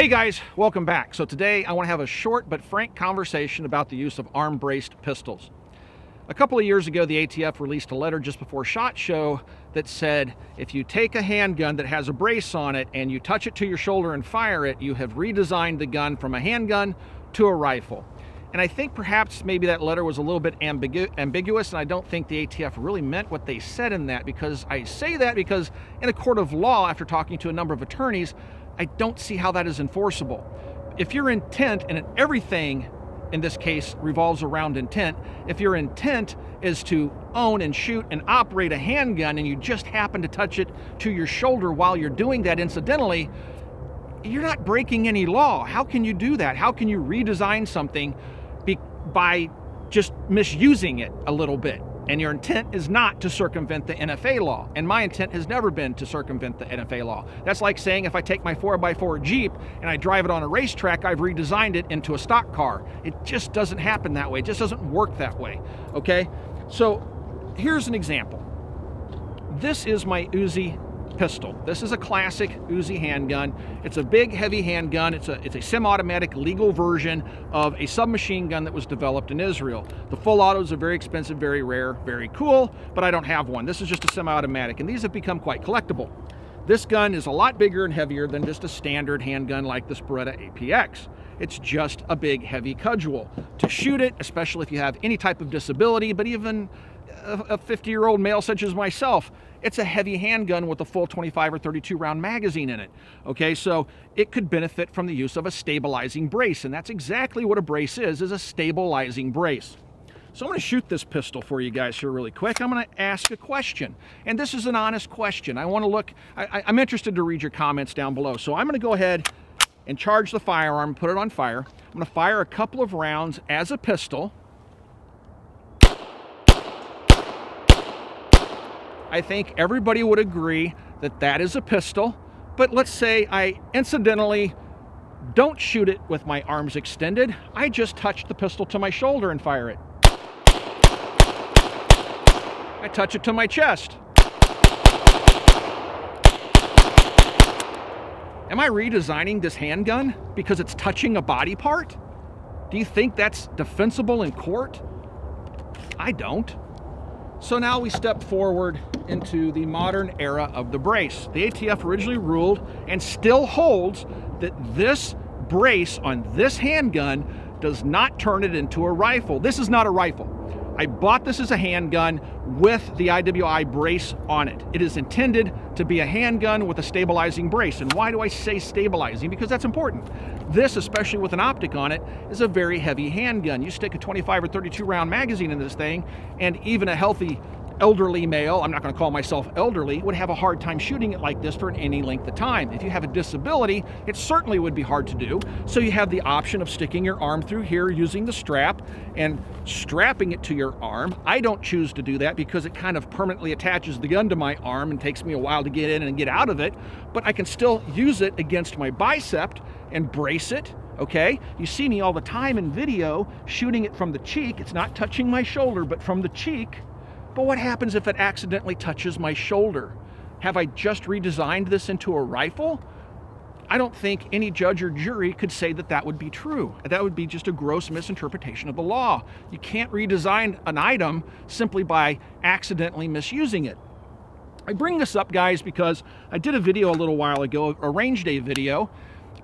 Hey guys, welcome back. So today I want to have a short but frank conversation about the use of arm-braced pistols. A couple of years ago, the ATF released a letter just before SHOT Show that said, if you take a handgun that has a brace on it and you touch it to your shoulder and fire it, you have redesigned the gun from a handgun to a rifle. And I think perhaps maybe that letter was a little bit ambiguous, and I don't think the ATF really meant what they said in that, because I say that because in a court of law, after talking to a number of attorneys, I don't see how that is enforceable. If your intent, and everything in this case revolves around intent, if your intent is to own and shoot and operate a handgun and you just happen to touch it to your shoulder while you're doing that incidentally, you're not breaking any law. How can you do that? How can you redesign something by just misusing it a little bit? And your intent is not to circumvent the NFA law. And my intent has never been to circumvent the NFA law. That's like saying if I take my 4x4 Jeep and I drive it on a racetrack, I've redesigned it into a stock car. It just doesn't happen that way. It just doesn't work that way, okay? So here's an example. This is my Uzi pistol. This is a classic Uzi handgun. It's a big, heavy handgun. It's a semi-automatic legal version of a submachine gun that was developed in Israel. The full autos are very expensive, very rare, very cool, but I don't have one. This is just a semi-automatic, and these have become quite collectible. This gun is a lot bigger and heavier than just a standard handgun like this Beretta APX. It's just a big, heavy cudgel. To shoot it, especially if you have any type of disability, but even a 50-year-old male such as myself, it's a heavy handgun with a full 25 or 32 round magazine in it. Okay, so it could benefit from the use of a stabilizing brace, and that's exactly what a brace is a stabilizing brace. So I'm going to shoot this pistol for you guys here really quick. I'm going to ask a question, and this is an honest question. I'm interested to read your comments down below. So I'm going to go ahead and charge the firearm, put it on fire. I'm going to fire a couple of rounds as a pistol. I think everybody would agree that that is a pistol, but let's say I incidentally don't shoot it with my arms extended. I just touch the pistol to my shoulder and fire it. I touch it to my chest. Am I redesigning this handgun because it's touching a body part? Do you think that's defensible in court? I don't. So now we step forward into the modern era of the brace. The ATF originally ruled and still holds that this brace on this handgun does not turn it into a rifle. This is not a rifle. I bought this as a handgun with the IWI brace on it. It is intended to be a handgun with a stabilizing brace. And why do I say stabilizing? Because that's important. This, especially with an optic on it, is a very heavy handgun. You stick a 25 or 32 round magazine in this thing, and even a healthy elderly male, I'm not going to call myself elderly, would have a hard time shooting it like this for any length of time. If you have a disability, it certainly would be hard to do. So you have the option of sticking your arm through here using the strap and strapping it to your arm. I don't choose to do that because it kind of permanently attaches the gun to my arm and takes me a while to get in and get out of it, but I can still use it against my bicep and brace it. Okay, you see me all the time in video shooting it from the cheek. It's not touching my shoulder, but from the cheek. But what happens if it accidentally touches my shoulder? Have I just redesigned this into a rifle? I don't think any judge or jury could say that that would be true. That would be just a gross misinterpretation of the law. You can't redesign an item simply by accidentally misusing it. I bring this up, guys, because I did a video a little while ago, a range day video,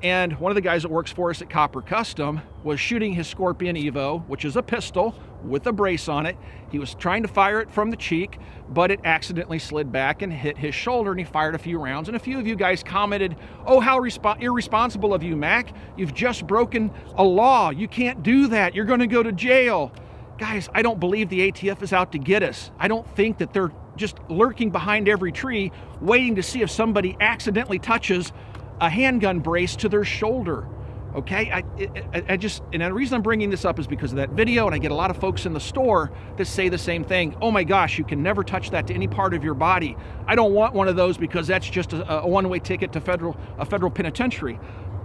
and one of the guys that works for us at Copper Custom was shooting his Scorpion Evo, which is a pistol with a brace on it. He was trying to fire it from the cheek, but it accidentally slid back and hit his shoulder, and he fired a few rounds. And a few of you guys commented, "Oh, how irresponsible of you, Mac. You've just broken a law. You can't do that. You're going to go to jail." Guys, I don't believe the ATF is out to get us. I don't think that they're just lurking behind every tree, waiting to see if somebody accidentally touches a handgun brace to their shoulder. Okay, and the reason I'm bringing this up is because of that video, and I get a lot of folks in the store that say the same thing. Oh my gosh, you can never touch that to any part of your body. I don't want one of those because that's just a one-way ticket to a federal penitentiary.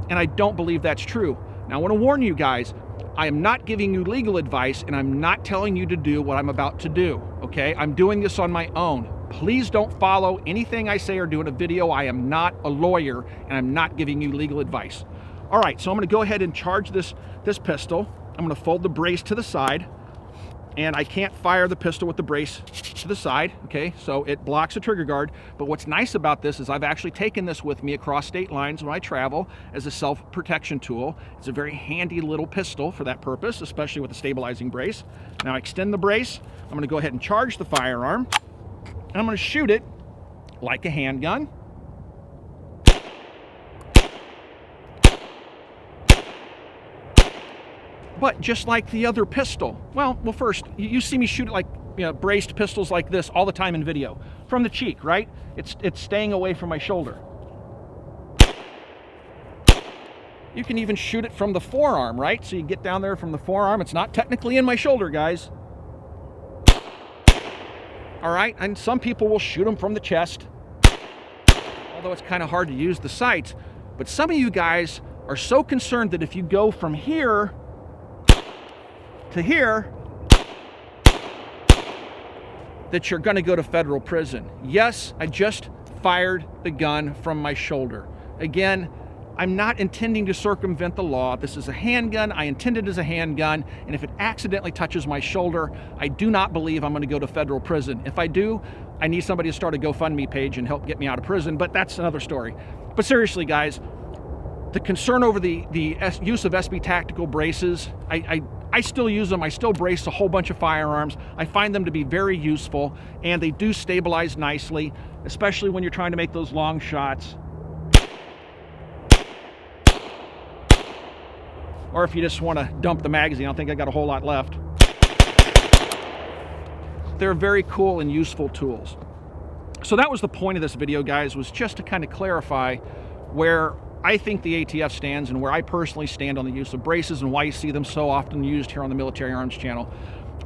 And I don't believe that's true. Now I want to warn you guys, I am not giving you legal advice, and I'm not telling you to do what I'm about to do, okay? I'm doing this on my own. Please don't follow anything I say or do in a video. I am not a lawyer, and I'm not giving you legal advice. All right, so I'm gonna go ahead and charge this pistol. I'm gonna fold the brace to the side, and I can't fire the pistol with the brace to the side, okay? So it blocks the trigger guard. But what's nice about this is I've actually taken this with me across state lines when I travel as a self-protection tool. It's a very handy little pistol for that purpose, especially with the stabilizing brace. Now I extend the brace. I'm gonna go ahead and charge the firearm, and I'm gonna shoot it like a handgun. But just like the other pistol. Well, first, you see me shoot it like, you know, braced pistols like this all the time in video. From the cheek, right? It's staying away from my shoulder. You can even shoot it from the forearm, right? So you get down there from the forearm. It's not technically in my shoulder, guys. All right, and some people will shoot them from the chest, although it's kind of hard to use the sights. But some of you guys are so concerned that if you go from here to here, that you're gonna go to federal prison. Yes, I just fired the gun from my shoulder. Again, I'm not intending to circumvent the law. This is a handgun. I intend it as a handgun, and if it accidentally touches my shoulder, I do not believe I'm gonna go to federal prison. If I do, I need somebody to start a GoFundMe page and help get me out of prison, but that's another story. But seriously, guys, the concern over the use of SB tactical braces, I still use them. I still brace a whole bunch of firearms. I find them to be very useful, and they do stabilize nicely, especially when you're trying to make those long shots. Or if you just want to dump the magazine. I don't think I got a whole lot left. They're very cool and useful tools. So that was the point of this video, guys, was just to kind of clarify where I think the ATF stands and where I personally stand on the use of braces and why you see them so often used here on the Military Arms channel.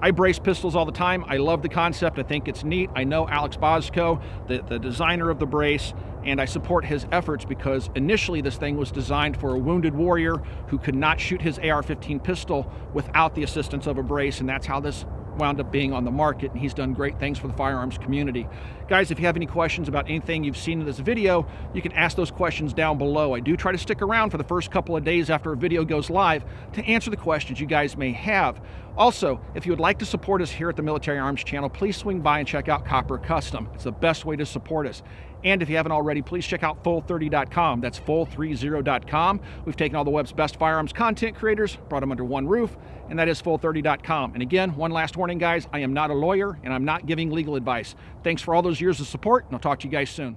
I brace pistols all the time. I love the concept. I think it's neat. I know Alex Bosco, the designer of the brace, and I support his efforts because initially this thing was designed for a wounded warrior who could not shoot his AR-15 pistol without the assistance of a brace, and that's how this wound up being on the market, and he's done great things for the firearms community. Guys, if you have any questions about anything you've seen in this video, you can ask those questions down below. I do try to stick around for the first couple of days after a video goes live to answer the questions you guys may have. Also, if you would like to support us here at the Military Arms channel, please swing by and check out Copper Custom. It's the best way to support us. And if you haven't already, please check out full30.com. That's full30.com. We've taken all the web's best firearms content creators, brought them under one roof, and that is full30.com. And again, one last warning, guys, I am not a lawyer, and I'm not giving legal advice. Thanks for all those years of support, and I'll talk to you guys soon.